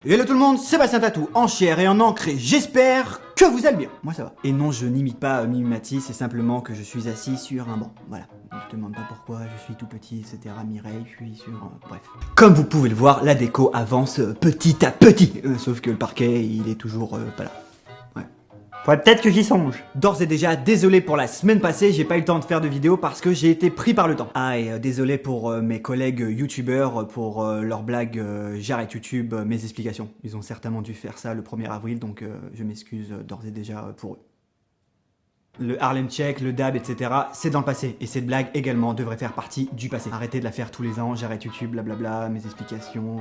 Hello tout le monde, Sébastien Tatou, en chair et en encre, et j'espère que vous allez bien. Moi ça va. Et non, je n'imite pas Mimimati, c'est simplement que je suis assis sur un banc. Voilà. Ne te demande pas pourquoi, je suis tout petit, etc. Mireille, je suis sur... bref. Comme vous pouvez le voir, la déco avance petit à petit. Sauf que le parquet, il est toujours pas là. Faudrait peut-être que j'y songe. D'ores et déjà, désolé pour la semaine passée, j'ai pas eu le temps de faire de vidéo parce que j'ai été pris par le temps. Ah, et désolé pour mes collègues youtubeurs, pour leurs blagues, j'arrête YouTube, mes explications. Ils ont certainement dû faire ça le 1er avril, donc je m'excuse d'ores et déjà pour eux. Le Harlem Shake, le dab, etc. c'est dans le passé. Et cette blague également devrait faire partie du passé. Arrêtez de la faire tous les ans, j'arrête YouTube, blablabla, mes explications,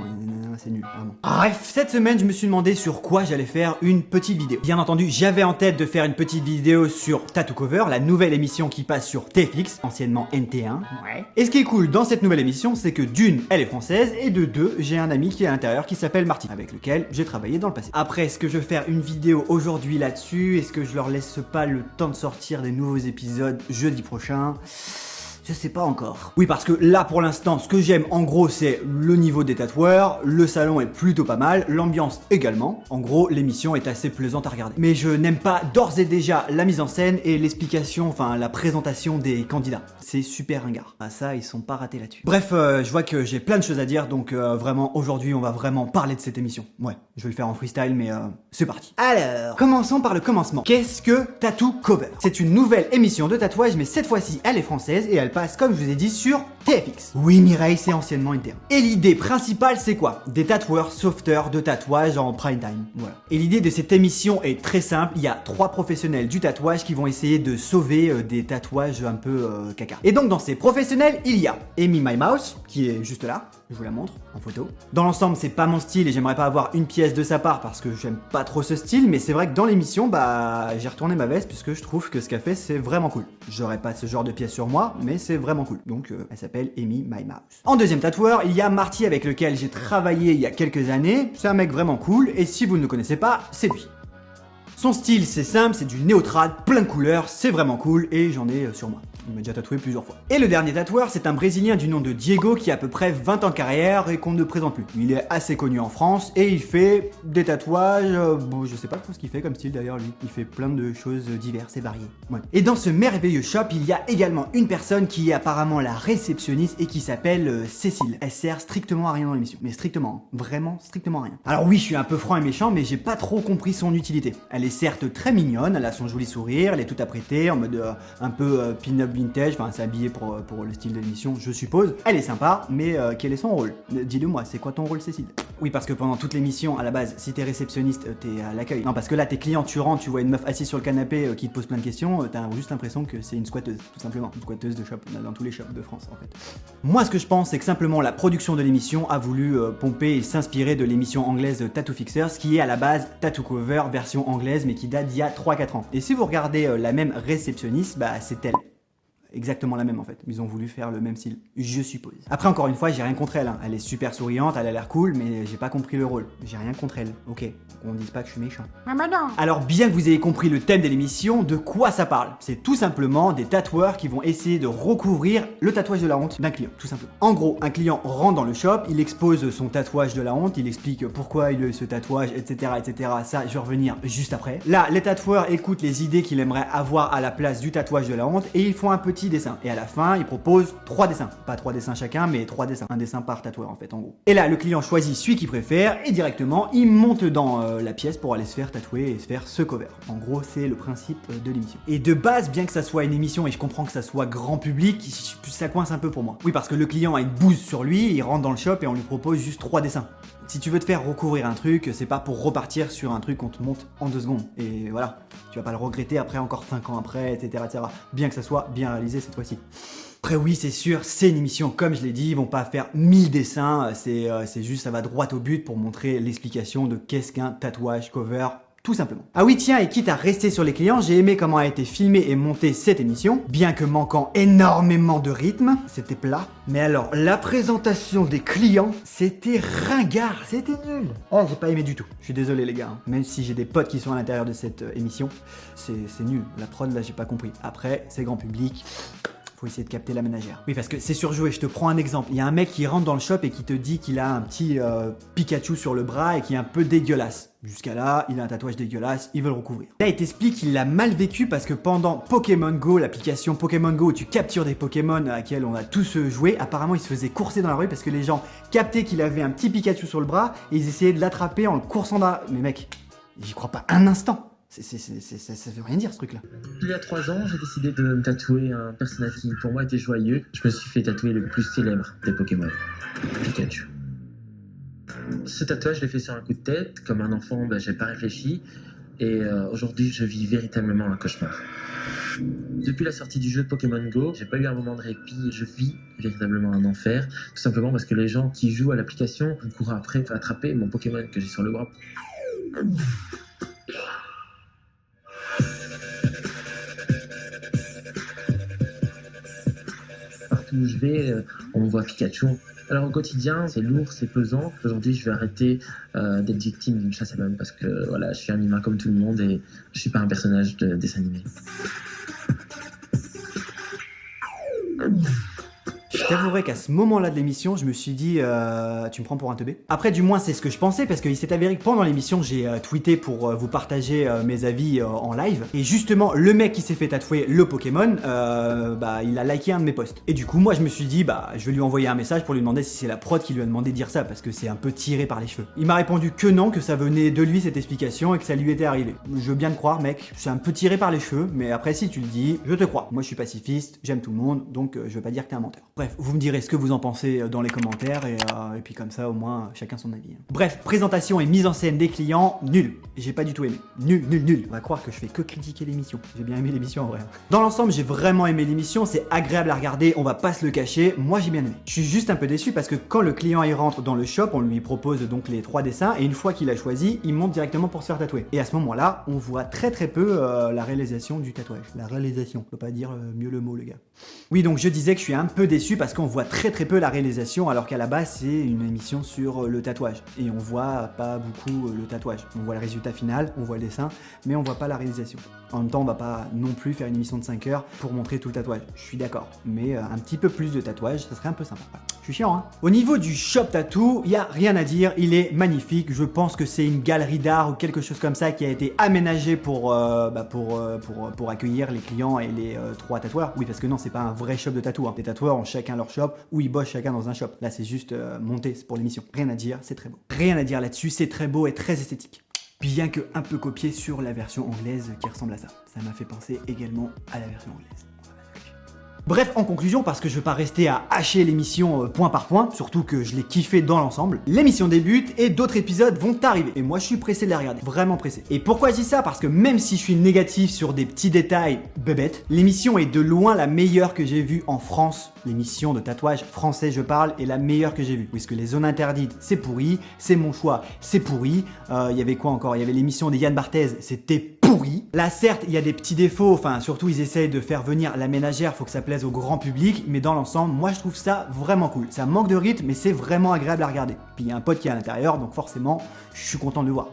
c'est nul, vraiment. Bref, cette semaine, je me suis demandé sur quoi j'allais faire une petite vidéo. Bien entendu, j'avais en tête de faire une petite vidéo sur Tattoo Cover, la nouvelle émission qui passe sur TFX, anciennement NT1. Ouais. Et ce qui est cool dans cette nouvelle émission, c'est que d'une, elle est française, et de deux, j'ai un ami qui est à l'intérieur qui s'appelle Martin, avec lequel j'ai travaillé dans le passé. Après, est-ce que je vais faire une vidéo aujourd'hui là-dessus? Est-ce que je leur laisse pas le temps de sortir des nouveaux épisodes jeudi prochain? Je sais pas encore. Oui, parce que là, pour l'instant, ce que j'aime, en gros, c'est le niveau des tatoueurs, le salon est plutôt pas mal, l'ambiance également. En gros, l'émission est assez plaisante à regarder. Mais je n'aime pas d'ores et déjà la mise en scène et l'explication, enfin, la présentation des candidats. C'est super ringard. Ah ça, ils sont pas ratés là-dessus. Bref, je vois que j'ai plein de choses à dire, donc vraiment, aujourd'hui, on va vraiment parler de cette émission. Ouais, je vais le faire en freestyle, mais c'est parti. Alors, commençons par le commencement. Qu'est-ce que Tattoo Cover? C'est une nouvelle émission de tatouage, mais cette fois-ci, elle est française et elle passe, comme je vous ai dit, sur TFX. Oui, Mireille, c'est anciennement NT1. Et l'idée principale, c'est quoi? Des tatoueurs sauveteurs de tatouage en prime time. Voilà. Et l'idée de cette émission est très simple. Il y a 3 professionnels du tatouage qui vont essayer de sauver des tatouages un peu caca. Et donc, dans ces professionnels, il y a Amy My Mouse, qui est juste là. Je vous la montre en photo. Dans l'ensemble, c'est pas mon style et j'aimerais pas avoir une pièce de sa part parce que j'aime pas trop ce style, mais c'est vrai que dans l'émission, bah, j'ai retourné ma veste puisque je trouve que ce qu'elle fait, c'est vraiment cool. J'aurais pas ce genre de pièce sur moi, mais c'est vraiment cool. Donc, elle s'appelle Amy My Mouse. En deuxième tatoueur, il y a Marty avec lequel j'ai travaillé il y a quelques années. C'est un mec vraiment cool et si vous ne le connaissez pas, c'est lui. Son style, c'est simple, c'est du néotrad, plein de couleurs, c'est vraiment cool et j'en ai sur moi. Il m'a déjà tatoué plusieurs fois. Et le dernier tatoueur, c'est un Brésilien du nom de Diego qui a à peu près 20 ans de carrière et qu'on ne présente plus. Il est assez connu en France et il fait des tatouages... bon, je sais pas trop ce qu'il fait comme style d'ailleurs lui. Il fait plein de choses diverses et variées. Ouais. Et dans ce merveilleux shop, il y a également une personne qui est apparemment la réceptionniste et qui s'appelle Cécile. Elle sert strictement à rien dans l'émission. Mais strictement, hein. Vraiment strictement à rien. Alors oui, je suis un peu franc et méchant, mais j'ai pas trop compris son utilité. Elle est certes très mignonne, elle a son joli sourire, elle est tout apprêtée en mode un peu pin-up vintage, enfin c'est habillé pour le style de l'émission, je suppose. Elle est sympa, mais quel est son rôle? Dis-le moi, c'est quoi ton rôle, Cécile? Oui, parce que pendant toute l'émission, à la base, si t'es réceptionniste, t'es à l'accueil. Non, parce que là, t'es client, tu rentres, tu vois une meuf assise sur le canapé qui te pose plein de questions, t'as juste l'impression que c'est une squatteuse, tout simplement. Une squatteuse de shop, dans tous les shops de France, en fait. Moi, ce que je pense, c'est que simplement la production de l'émission a voulu pomper et s'inspirer de l'émission anglaise Tattoo Fixers, qui est à la base Tattoo Cover version anglaise, mais qui date d'il y a 3-4 ans. Et si vous regardez la même réceptionniste, bah c'est elle. Exactement la même en fait, ils ont voulu faire le même style, je suppose. Après encore une fois, j'ai rien contre elle, hein. Elle est super souriante, elle a l'air cool, mais j'ai pas compris le rôle. J'ai rien contre elle, ok, on dise pas que je suis méchant. Alors bien que vous ayez compris le thème de l'émission, de quoi ça parle? C'est tout simplement des tatoueurs qui vont essayer de recouvrir le tatouage de la honte d'un client, tout simplement. En gros, un client rentre dans le shop, il expose son tatouage de la honte, il explique pourquoi il a eu ce tatouage, etc., etc. Ça, je vais revenir juste après. Là, les tatoueurs écoutent les idées qu'il aimerait avoir à la place du tatouage de la honte et ils font un petit dessin. Et à la fin, il propose 3 dessins. Pas 3 dessins chacun, mais 3 dessins. Un dessin par tatoueur en fait, en gros. Et là, le client choisit celui qu'il préfère et directement, il monte dans la pièce pour aller se faire tatouer et se faire ce cover. En gros, c'est le principe de l'émission. Et de base, bien que ça soit une émission et je comprends que ça soit grand public, ça coince un peu pour moi. Oui, parce que le client a une bouse sur lui, il rentre dans le shop et on lui propose juste 3 dessins. Si tu veux te faire recouvrir un truc, c'est pas pour repartir sur un truc qu'on te monte en 2 secondes. Et voilà, tu vas pas le regretter après encore 5 ans après, etc., etc. Bien que ça soit bien réalisé cette fois-ci. Après oui, c'est sûr, c'est une émission, comme je l'ai dit, ils vont pas faire 1000 dessins, c'est juste, ça va droit au but pour montrer l'explication de qu'est-ce qu'un tatouage cover. Tout simplement. Ah oui tiens, et quitte à rester sur les clients, j'ai aimé comment a été filmée et montée cette émission, bien que manquant énormément de rythme, c'était plat. Mais alors, la présentation des clients, c'était ringard, c'était nul. Oh, j'ai pas aimé du tout. Je suis désolé les gars, hein. Même si j'ai des potes qui sont à l'intérieur de cette émission, c'est nul. La prod là, j'ai pas compris. Après, c'est grand public. Faut essayer de capter la ménagère. Oui, parce que c'est surjoué, je te prends un exemple. Il y a un mec qui rentre dans le shop et qui te dit qu'il a un petit Pikachu sur le bras et qui est un peu dégueulasse. Jusqu'à là, il a un tatouage dégueulasse, il veut le recouvrir. Là, il t'explique qu'il l'a mal vécu parce que pendant Pokémon Go, l'application Pokémon Go où tu captures des Pokémon à laquelle on a tous joué, apparemment il se faisait courser dans la rue parce que les gens captaient qu'il avait un petit Pikachu sur le bras et ils essayaient de l'attraper en le coursant dans la... Mais mec, j'y crois pas un instant. Ça veut rien dire ce truc-là. Il y a 3 ans, j'ai décidé de me tatouer un personnage qui pour moi était joyeux. Je me suis fait tatouer le plus célèbre des Pokémon, Pikachu. Ce tatouage, je l'ai fait sur un coup de tête. Comme un enfant, j'ai pas réfléchi. Et aujourd'hui, je vis véritablement un cauchemar. Depuis la sortie du jeu Pokémon Go, j'ai pas eu un moment de répit et je vis véritablement un enfer. Tout simplement parce que les gens qui jouent à l'application me courent après pour attraper mon Pokémon que j'ai sur le bras. Partout où je vais, on me voit Pikachu. Alors au quotidien, c'est lourd, c'est pesant. Aujourd'hui, je vais arrêter d'être victime d'une chasse à l'homme parce que voilà, je suis un humain comme tout le monde et je suis pas un personnage de dessin animé. Je t'avouerai qu'à ce moment-là de l'émission, je me suis dit, tu me prends pour un teubé. Après, du moins, c'est ce que je pensais, parce qu'il s'est avéré que pendant l'émission, j'ai tweeté pour vous partager mes avis en live. Et justement, le mec qui s'est fait tatouer le Pokémon, il a liké un de mes posts. Et du coup, moi, je me suis dit, je vais lui envoyer un message pour lui demander si c'est la prod qui lui a demandé de dire ça, parce que c'est un peu tiré par les cheveux. Il m'a répondu que non, que ça venait de lui, cette explication, et que ça lui était arrivé. Je veux bien te croire, mec, c'est un peu tiré par les cheveux, mais après, si tu le dis, je te crois. Moi, je suis pacifiste, j'aime tout le monde, donc je veux pas dire que t'es un menteur. Bref, vous me direz ce que vous en pensez dans les commentaires et puis comme ça au moins chacun son avis. Bref, présentation et mise en scène des clients, nul. J'ai pas du tout aimé. Nul. On va croire que je fais que critiquer l'émission. J'ai bien aimé l'émission en vrai. Dans l'ensemble, j'ai vraiment aimé l'émission, c'est agréable à regarder, on va pas se le cacher, moi j'ai bien aimé. Je suis juste un peu déçu parce que quand le client il rentre dans le shop, on lui propose donc les 3 dessins et une fois qu'il a choisi, il monte directement pour se faire tatouer. Et à ce moment-là, on voit très peu la réalisation du tatouage. La réalisation, on peut pas dire mieux le mot les gars. Oui, donc je disais que je suis un peu déçu parce qu'on voit très peu la réalisation alors qu'à la base c'est une émission sur le tatouage et on voit pas beaucoup le tatouage. On voit le résultat final, on voit le dessin, mais on voit pas la réalisation. En même temps, on va pas non plus faire une émission de 5 heures pour montrer tout le tatouage. Je suis d'accord, mais un petit peu plus de tatouage, ça serait un peu sympa. Je suis chiant, hein. Au niveau du shop tattoo, il y a rien à dire, il est magnifique. Je pense que c'est une galerie d'art ou quelque chose comme ça qui a été aménagé pour accueillir les clients et les 3 tatoueurs. Oui, parce que non, c'est pas un vrai shop de tatou. Hein. Les tatoueurs ont chacun leur shop où ils bossent chacun dans un shop. Là, c'est juste monté, c'est pour l'émission. Rien à dire, c'est très beau. Rien à dire là-dessus, c'est très beau et très esthétique. Bien que un peu copié sur la version anglaise qui ressemble à ça. Ça m'a fait penser également à la version anglaise. Bref, en conclusion, parce que je veux pas rester à hacher l'émission point par point, surtout que je l'ai kiffé dans l'ensemble, l'émission débute et d'autres épisodes vont arriver. Et moi, je suis pressé de les regarder, vraiment pressé. Et pourquoi je dis ça? Parce que même si je suis négatif sur des petits détails bébêtes, l'émission est de loin la meilleure que j'ai vue en France. L'émission de tatouage français, je parle, est la meilleure que j'ai vue. Puisque les zones interdites, c'est pourri, c'est mon choix, c'est pourri. Il y avait quoi encore? Il y avait l'émission de Yann Barthès, c'était pourri. Là, certes, il y a des petits défauts, enfin, surtout, ils essayent de faire venir la ménagère, faut que ça plaise au grand public, mais dans l'ensemble, moi, je trouve ça vraiment cool. Ça manque de rythme, mais c'est vraiment agréable à regarder. Puis, il y a un pote qui est à l'intérieur, donc forcément, je suis content de le voir.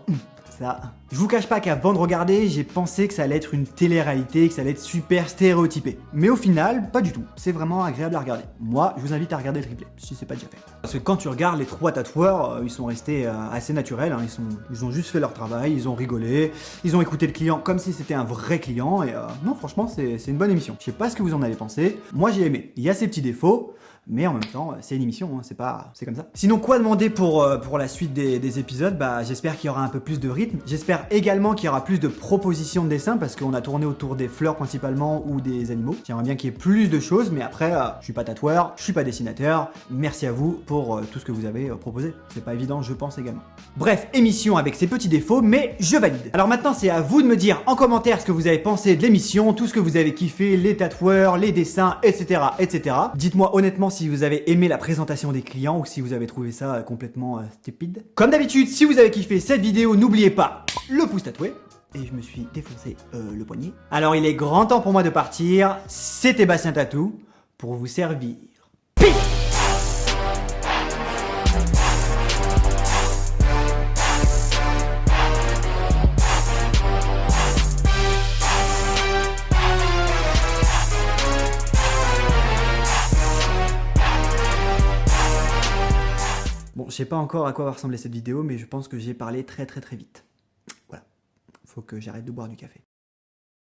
Ça. Je vous cache pas qu'avant de regarder, j'ai pensé que ça allait être une télé-réalité, que ça allait être super stéréotypé. Mais au final, pas du tout. C'est vraiment agréable à regarder. Moi, je vous invite à regarder le replay, si c'est pas déjà fait. Parce que quand tu regardes les 3 tatoueurs, ils sont restés assez naturels. Hein. Ils ont juste fait leur travail, ils ont rigolé, ils ont écouté le client comme si c'était un vrai client. Et non, franchement, c'est une bonne émission. Je sais pas ce que vous en avez pensé. Moi, j'ai aimé. Il y a ses petits défauts. Mais en même temps, c'est une émission, hein, c'est comme ça. Sinon, quoi demander pour la suite des épisodes? J'espère qu'il y aura un peu plus de rythme. J'espère également qu'il y aura plus de propositions de dessins parce qu'on a tourné autour des fleurs principalement ou des animaux. J'aimerais bien qu'il y ait plus de choses, mais après, je suis pas tatoueur, je suis pas dessinateur. Merci à vous pour tout ce que vous avez proposé. C'est pas évident, je pense également. Bref, émission avec ses petits défauts, mais je valide. Alors maintenant, c'est à vous de me dire en commentaire ce que vous avez pensé de l'émission, tout ce que vous avez kiffé, les tatoueurs, les dessins, etc., etc. Dites-moi honnêtement si vous avez aimé la présentation des clients ou si vous avez trouvé ça complètement stupide. Comme d'habitude, si vous avez kiffé cette vidéo, n'oubliez pas le pouce tatoué. Et je me suis défoncé le poignet. Alors il est grand temps pour moi de partir. C'était Bastien Tatou pour vous servir. Peace! Je sais pas encore à quoi va ressembler cette vidéo, mais je pense que j'ai parlé très vite. Voilà, faut que j'arrête de boire du café.